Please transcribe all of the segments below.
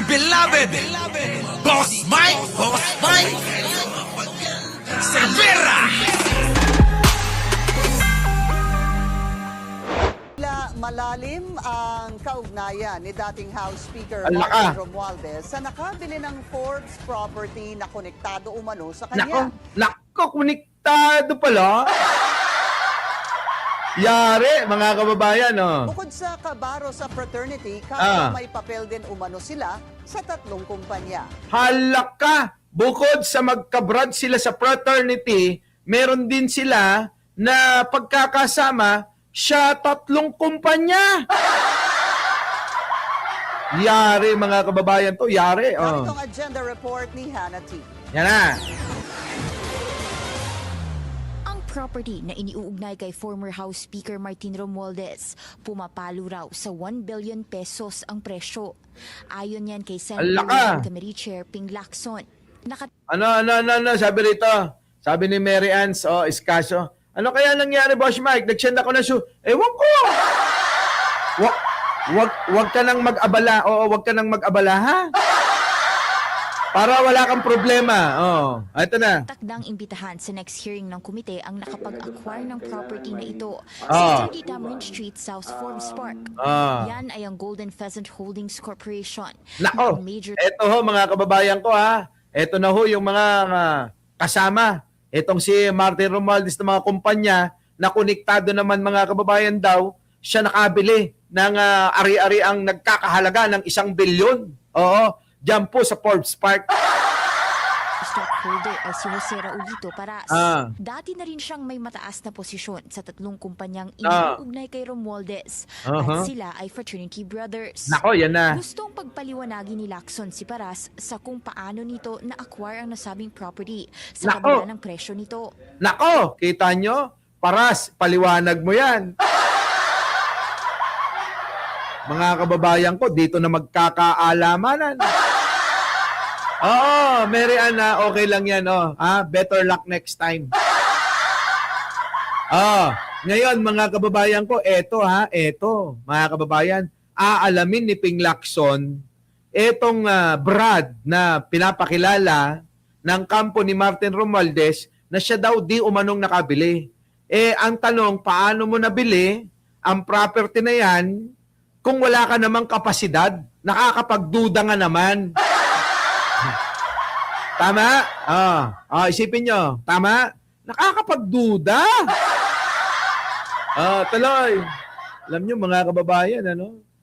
beloved, Boss Mike Cervera. Malalim ang kaugnayan ni dating House Speaker Ala ka. Martin Romualdez sa nakabili ng Forbes property na konektado umano sa kanya. Nako, konektado pala. Yari, mga kababayan, oh. Bukod sa kabaro sa fraternity, may papel din umano sila sa tatlong kumpanya. Halaka, bukod sa magkabrad sila sa fraternity, meron din sila na pagkakasama siya tatlong kumpanya. Yari, mga kababayan to, yari. Oh. Narito ang agenda report ni Hannah T. Yan na. Ang property na iniuugnay kay former House Speaker Martin Romualdez, pumapalo raw sa 1 billion pesos ang presyo. Ayon yan kay Senator Committee Chair Ping Lacson. Ano, sabi rito. Sabi ni Mary Ann, Escasio, ano kaya nangyari, Boss Mike? Nag-send ako na ewan ko. Wag ka nang mag-abala. Oo, wag ka nang mag-abala, ha? Para wala kang problema. Oh, ito na. Takdang imbitahan sa next hearing ng komite ang nakapag-acquire ng property na ito sa 30 Tamarind Street, South Forbes Park. Yan ay ang Golden Pheasant Holdings Corporation. Nako, eto ho mga kababayan ko, ha. Eto na ho yung mga kasama. Etong si Martin Romualdez ng mga kumpanya na konektado naman, mga kababayan daw, siya nakabili ng ari-ari ang nagkakahalaga ng 1 bilyon. Oo, dyan po sa Forbes Park. Stockholder ay si Jose Raulito Paras. Dati na rin siyang may mataas na posisyon sa tatlong kumpanyang iniuugnay kay Romualdez. At sila ay fraternity brothers. Nako, yan na. Gustong pagpaliwanagin ni Lacson si Paras sa kung paano nito na-acquire ang nasabing property sa kabila ng presyo nito. Nako, kita nyo? Paras, paliwanag mo yan. Mga kababayan ko, dito na magkakaalamanan. Oo, Mary Ann, okay lang yan. Better luck next time. Ngayon, mga kababayan ko, eto, mga kababayan, aalamin ni Ping Lacson, etong Brad na pinapakilala ng kampo ni Martin Romualdez na siya daw di umanong nakabili. Ang tanong, paano mo nabili ang property na yan kung wala ka namang kapasidad? Nakakapagduda nga naman. Tama? Isipin nyo. Tama? Nakakapagduda. Tuloy. Alam nyo, mga kababayan,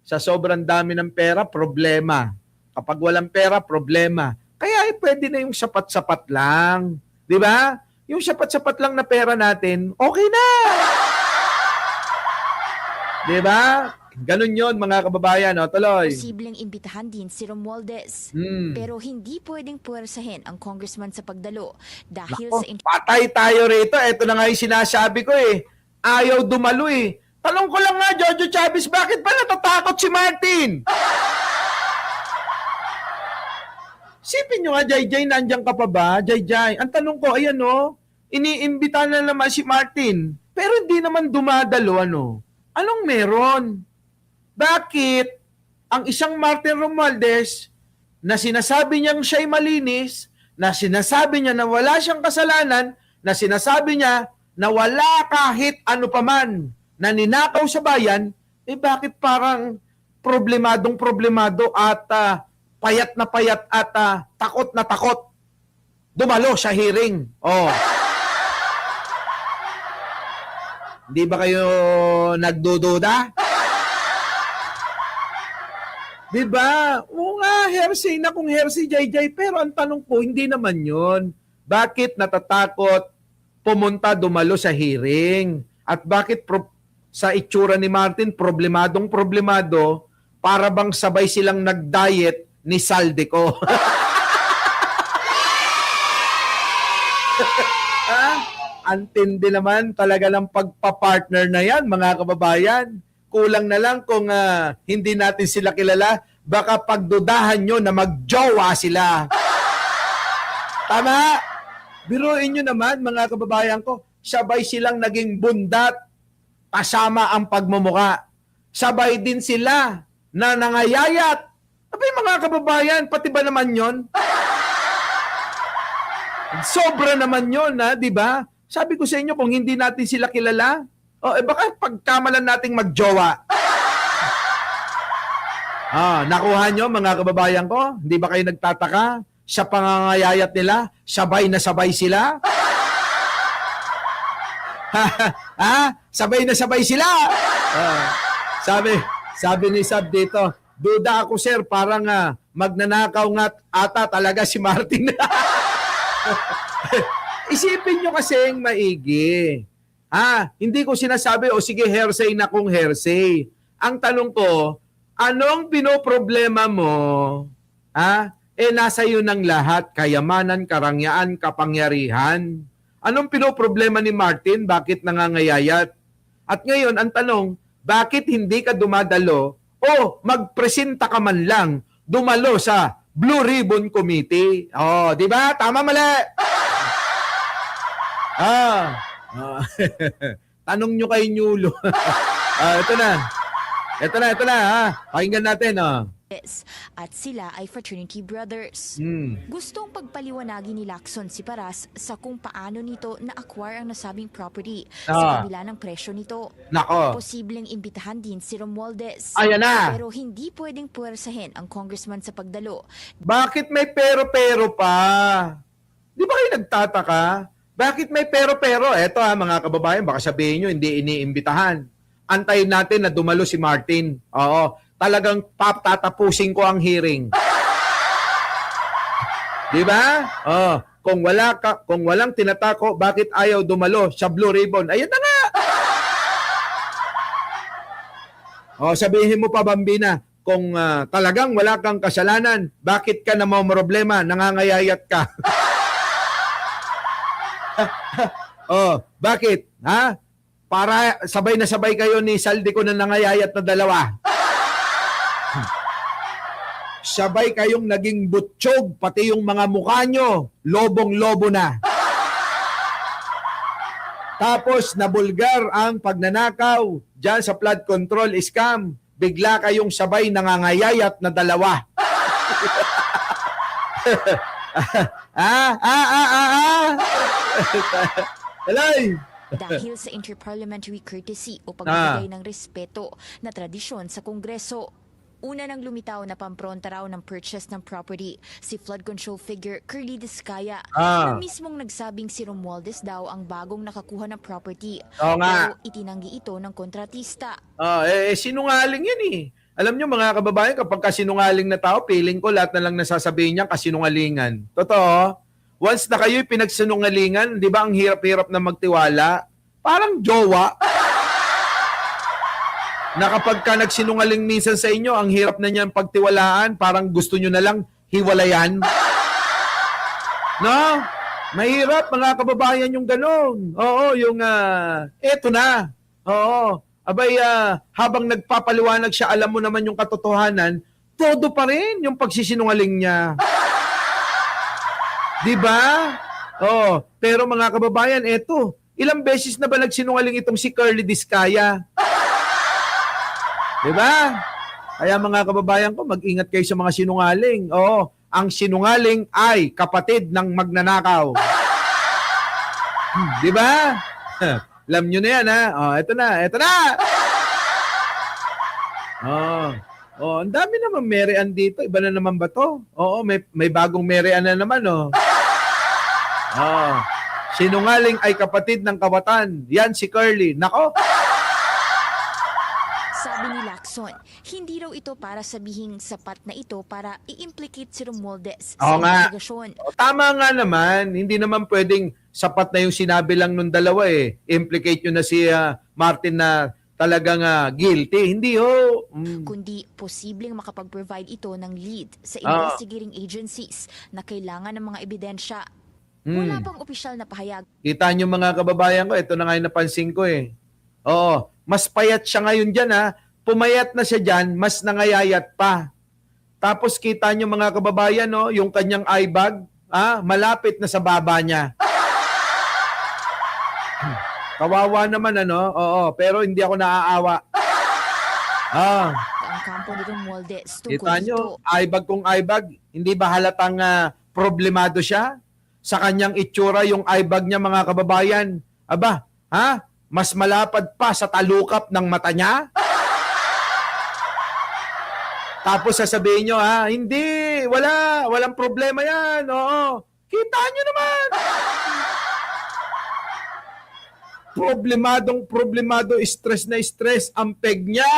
sa sobrang dami ng pera, problema. Kapag walang pera, problema. Kaya pwede na yung sapat-sapat lang. Di ba? Yung sapat-sapat lang na pera natin, okay na. Di ba? Ganun yon, mga kababayan, tuloy. Posibleng imbitahan din si Romualdez. Pero hindi pwedeng puwersahin ang congressman sa pagdalo dahil sa... Patay tayo rito. Ito na nga yung sinasabi ko Ayaw dumalo Tanong ko lang nga, Jojo Chavez, bakit ba natatakot si Martin? Sipin nyo nga, Jay, nandiyan ka pa ba? Jay, ang tanong ko, ayan iniimbita na naman si Martin. Pero hindi naman dumadalo, Anong meron? Bakit ang isang Martin Romualdez na sinasabi niyang siya'y malinis, na sinasabi niya na wala siyang kasalanan, na sinasabi niya na wala kahit ano paman na ninakaw sa bayan, bakit parang problemado at payat na payat at takot na takot dumalo sa hearing? Hindi ba kayo nagdududa? Diba? Oo nga, hearsay na kung hearsay, Jay. Pero ang tanong ko, hindi naman yun. Bakit natatakot pumunta dumalo sa hearing? At bakit sa itsura ni Martin, problemado, para bang sabay silang nag-diet ni Saldeco? Antindi naman talaga ng pagpa-partner na yan, mga kababayan. Kulang na lang kung hindi natin sila kilala, baka pagdudahan nyo na magjowa sila. Tama? Biruin nyo naman, mga kababayan ko, sabay silang naging bundat kasama ang pagmumuka. Sabay din sila na nangayayat Abay mga kababayan, pati ba naman yon? Sobra naman yon, di ba? Sabi ko sa inyo, kung hindi natin sila kilala, baka pagkamalan nating magjowa. Nakuha nyo mga kababayan ko? Hindi ba kayo nagtataka? Sa pangangayayat nila, sabay na sabay sila? Sabay na sabay sila! Sabi ni Sab dito, duda ako sir, parang magnanakaw nga ata talaga si Martin. Isipin nyo kasing maigi. Hindi ko sinasabi, sige, hearsay na kung hearsay. Ang tanong ko, anong pinoproblema mo? Nasa iyo ng lahat, kayamanan, karangyaan, kapangyarihan. Anong pinoproblema ni Martin? Bakit nangangayayat? At ngayon, ang tanong, bakit hindi ka dumadalo o magpresenta ka man lang dumalo sa Blue Ribbon Committee? Di ba? Tama, mali? Tanong nyo kay Nyulo. Ito na. Pakinggan natin. At sila ay fraternity brothers. Gustong pagpaliwanagin ni Lacson si Paras sa kung paano nito na-acquire ang nasabing property sa kabila ng presyo nito. Nako. Posibleng imbitahan din si Romualdez. Ayan na. Pero hindi pwedeng puwersahin ang congressman sa pagdalo. Bakit may pero-pero pa? Di ba kayo nagtataka? Bakit may pero-pero? Eto mga kababayan, baka sabihin nyo, hindi iniimbitahan. Antayin natin na dumalo si Martin. Talagang tatapusin ko ang hearing. Di ba? Kung walang tinatako, bakit ayaw dumalo sa Blue Ribbon? Ayun na nga. Sabihin mo pa, Bambina, kung talagang wala kang kasalanan, bakit ka na problema? Nangangayayat ka. Bakit? Para sabay na sabay kayo ni Saldi ko na nangayayat na dalawa. Sabay kayong naging butsyog, pati yung mga mukha nyo, lobong-lobo na. Tapos nabulgar ang pagnanakaw dyan sa flood control scam. Bigla kayong sabay nangangayayat na dalawa. Alay! Dahil sa interparliamentary courtesy o pagbibigay ng respeto na tradisyon sa Kongreso. Una nang lumitaw na pampronta raw ng purchase ng property si flood control figure Curly Discaya na mismong nagsabing si Romualdez daw ang bagong nakakuha ng property. Pero itinanggi ito ng kontratista. Sinungaling yan eh. Alam nyo mga kababayan, kapag kasinungaling na tao, feeling ko lahat na lang nasasabihin niya kasinungalingan. Totoo. Once na kayo'y pinagsinungalingan, di ba ang hirap-hirap na magtiwala? Parang jowa. Na kapag ka nagsinungaling minsan sa inyo, ang hirap na niyan pagtiwalaan, parang gusto nyo na lang hiwalayan. No? Mahirap mga kababayan yung ganon. Eto na. Abay, habang nagpapaliwanag siya, alam mo naman yung katotohanan, todo pa rin yung pagsisinungaling niya. Diba? Pero mga kababayan, eto, ilang beses na ba nagsinungaling itong si Curly Discaya? Diba? Kaya mga kababayan ko, mag-ingat kayo sa mga sinungaling. Ang sinungaling ay kapatid ng magnanakaw. Diba? Alam nyo na yan, ha? Eto na. Ang dami naman Mary-Ann dito. Iba na naman ba to? May bagong Mary-Ann na naman, sinungaling ay kapatid ng kawatan. Yan si Curly. Nako! Sabi ni Lacson, hindi raw ito para sabihing sapat na ito para i-implicate si Romualdez sa investigasyon. Tama nga naman. Hindi naman pwedeng sapat na yung sinabi lang nung dalawa eh. Implicate nyo na si Martin na talagang guilty. Hindi Kundi posibleng makapag-provide ito ng lead sa investigating agencies na kailangan ng mga ebidensya. Wala pang opisyal na pahayag. Kita nyo mga kababayan ko, ito na nga yung napansin ko eh. Mas payat siya ngayon dyan ha. Pumayat na siya dyan, mas nangayayat pa. Tapos kita nyo mga kababayan, yung kanyang eye bag, malapit na sa baba niya. Kawawa naman pero hindi ako naaawa. Ang kampo ni Romualdez tungkol Kita dito. nyo, aibag kung aibag, hindi ba halatang problemado siya? Sa kanyang itsura, yung aibag niya mga kababayan, aba, ha? Mas malapad pa sa talukap ng mata niya? Tapos sasabihin nyo, hindi, walang problema yan, oo. Kita nyo naman. Problemado, stress na stress ang peg niya.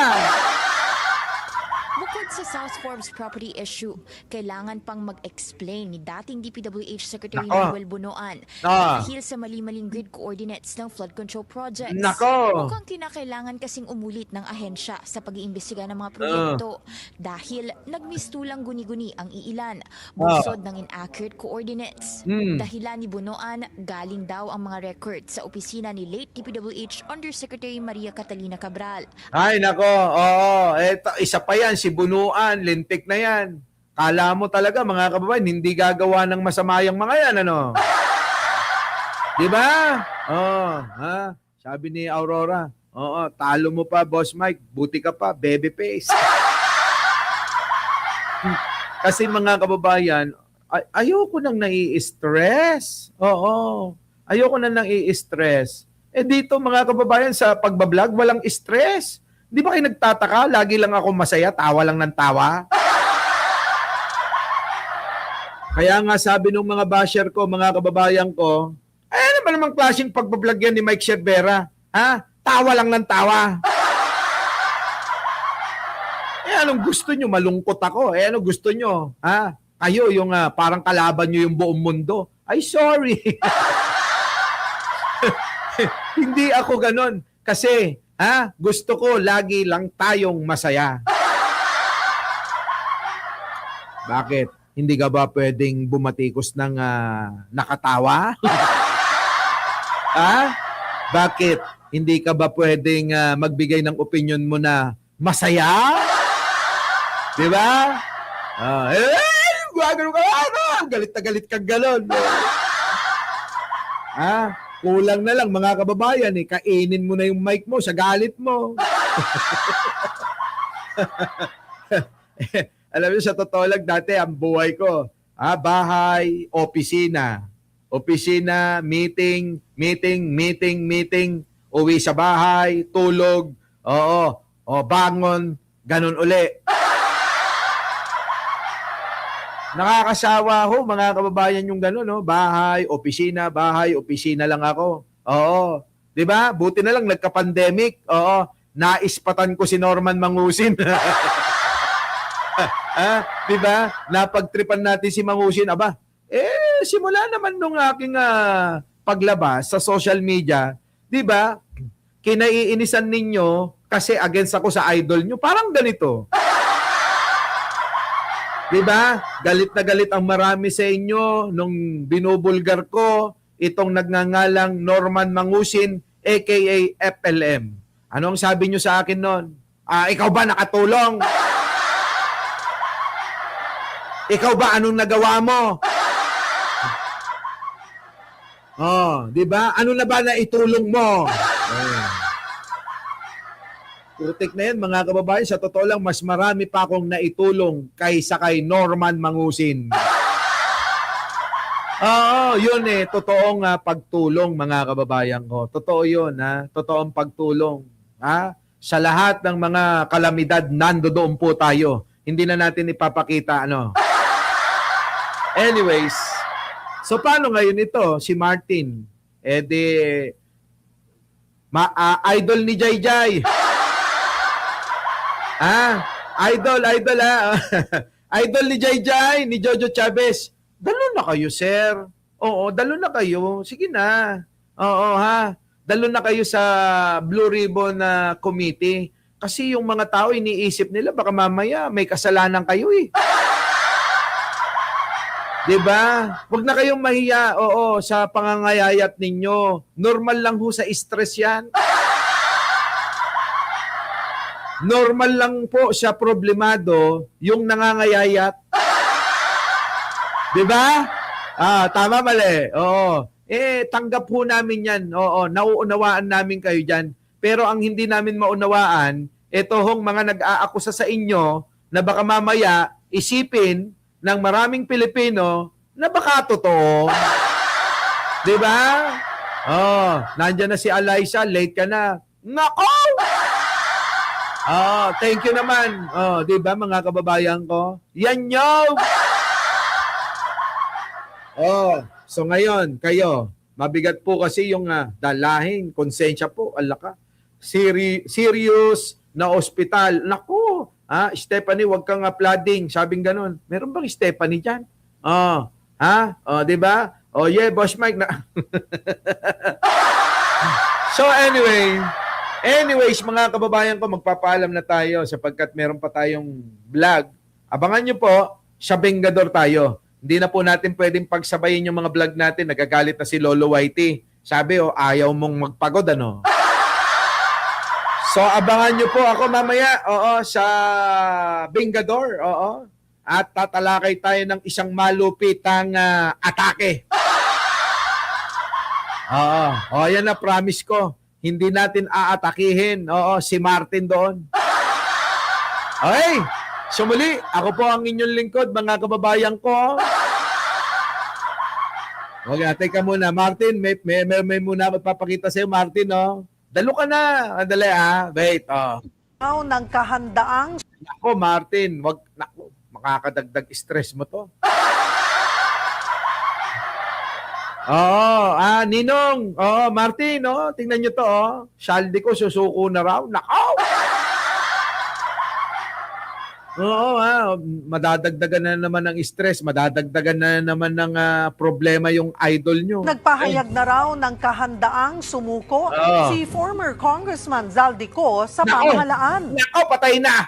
Bukod sa South Forbes property issue, kailangan pang mag-explain ni dating DPWH Secretary Nako. Manuel Bunoan Ah. dahil sa mali-maling grid coordinates ng flood control projects. Nako. Mukhang kinakailangan kasing umulit ng ahensya sa pag-iimbestiga ng mga proyekto dahil nagmistulang guni-guni ang iilan, bunsod ng inaccurate coordinates. Dahilan ni Bunoan, galing daw ang mga record sa opisina ni late DPWH Undersecretary Maria Catalina Cabral. Ay, nako, oo. Eto, isa pa yan, si Bunuan, lintik na yan. Kala mo talaga, mga kababayan, hindi gagawa ng masama yung mga yan, ano? Di ba? Sabi ni Aurora, oo, talo mo pa, Boss Mike, buti ka pa, baby face. Kasi mga kababayan, ayoko nang nai-stress. Oo, ayoko nang nai-stress. Dito mga kababayan, sa pagbablog, walang stress. Di ba kayo nagtataka? Lagi lang ako masaya, tawa lang ng tawa. Kaya nga sabi ng mga basher ko, mga kababayan ko, ano ba namang klaseng pagbablog yan ni Mike Cervera? Ha? Tawa lang ng tawa. Anong gusto nyo? Malungkot ako. Anong gusto nyo? Ha? Kayo yung parang kalaban nyo yung buong mundo. Ay, sorry. Hindi ako ganon. Kasi, gusto ko lagi lang tayong masaya. Bakit? Hindi ka ba pwedeng bumatikos ng nakatawa? Bakit? Hindi ka ba pwedeng magbigay ng opinion mo na masaya? Di ba? Gagano ka, galit na galit kang galon. Kulang na lang mga kababayan, kainin mo na yung mic mo sa galit mo. Alam niyo, sa totoo lang dati, ang buhay ko, bahay, opisina. Opisina, meeting, uwi sa bahay, tulog, bangon, ganun uli. Nakakasawa ho, mga kababayan, yung gano'n, no? Bahay, opisina lang ako. Oo. 'Di ba? Buti na lang nagka-pandemic. Oo. Naispatan ko si Norman Mangusin. 'Di ba? Napagtripan natin si Mangusin. Aba, simula naman nung aking paglabas sa social media, 'di ba? Kinaiinisan ninyo kasi against ako sa idol nyo. Parang ganito. Diba? Galit na galit ang marami sa inyo nung binubulgar ko itong nagngangalang Norman Mangusin aka FLM. Ano ang sabi nyo sa akin noon? Ikaw ba nakatulong? Ikaw ba anong nagawa mo? Diba? Ano na ba na itulong mo? Putik na yan, mga kababayan. Sa totoo lang, mas marami pa akong naitulong kaysa kay Norman Mangusin. Yun totoong pagtulong, mga kababayan ko. Totoo yun, totoong pagtulong. Sa lahat ng mga kalamidad, nandoon po tayo. Hindi na natin ipapakita, Anyways, so paano ngayon ito, si Martin? Idol ni Jayjay. Idol Idol ni Jayjay, ni Jojo Chavez. Dalo na kayo, sir. Oo, dalo na kayo. Sige na. Oo, Dalo na kayo sa Blue Ribbon Committee. Kasi yung mga tao iniisip nila baka mamaya may kasalanan kayo eh. 'Di ba? Huwag na kayong mahiya. Oo, sa pangangayayat ninyo. Normal lang ho sa stress 'yan. Normal lang po siya problemado yung nangangayayat. 'Di ba? Tama mali. Oo. Tanggap po namin 'yan. Oo, nauunawaan namin kayo diyan. Pero ang hindi namin maunawaan, ito hong mga nag-aakusa sa inyo na baka mamaya isipin ng maraming Pilipino na baka totoo. Di ba? Oh, nandiyan na si Eliza, late ka na. Nako! Oh, thank you naman. Oh, di ba mga kababayan ko? Yan yo! Oh, so ngayon, kayo, mabigat po kasi yung dalahin, konsensya po, alaka. Serious na ospital. Naku, Stephanie, wag kang flooding. Sabing ganun. Meron bang Stephanie dyan? Oh, oh, di ba? Oh, yeah, Boss Mike na. So anyways, mga kababayan ko, magpapaalam na tayo sapagkat meron pa tayong vlog. Abangan nyo po, sa Bengador tayo. Hindi na po natin pwedeng pagsabayin yung mga vlog natin. Nagagalit na si Lolo Whitey. Sabi, ayaw mong magpagod, ano? So, abangan nyo po ako mamaya, sa Bengador, At tatalakay tayo ng isang malupitang atake. Yan na, promise ko. Hindi natin aatakihin. Si Martin doon. Okay, sumuli, ako po ang inyong lingkod, mga kababayan ko. Okay, teka muna. Martin, may muna magpapakita sa'yo, Martin, Dalo ka na. Dali, Wait, Ng kahandaang Nako, Martin, makakadagdag stress mo to. Ninong. Martin, tingnan nyo to, Saldi ko, susuko na raw. Nako! Madadagdagan na naman ng stress, madadagdagan na naman ng problema yung idol nyo. nagpahayag na raw ng kahandaang sumuko si former Congressman Zaldico sa pamahalaan. Nako, patay na!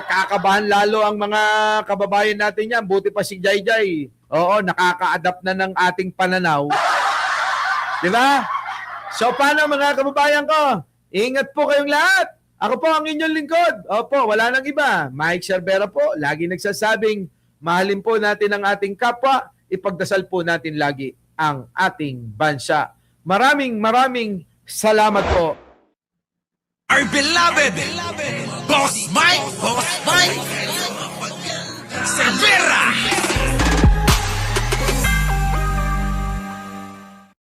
Kakabahan lalo ang mga kababayan natin yan. Buti pa si Jayjay. Nakaka-adapt na ng ating pananaw. Di ba? So, paano mga kababayan ko? Ingat po kayong lahat. Ako po ang inyong lingkod. Opo, wala nang iba. Mike Cervera po, lagi nagsasabing, mahalin po natin ang ating kapwa, ipagdasal po natin lagi ang ating bansa. Maraming salamat po. Our beloved Boss Mike Cervera.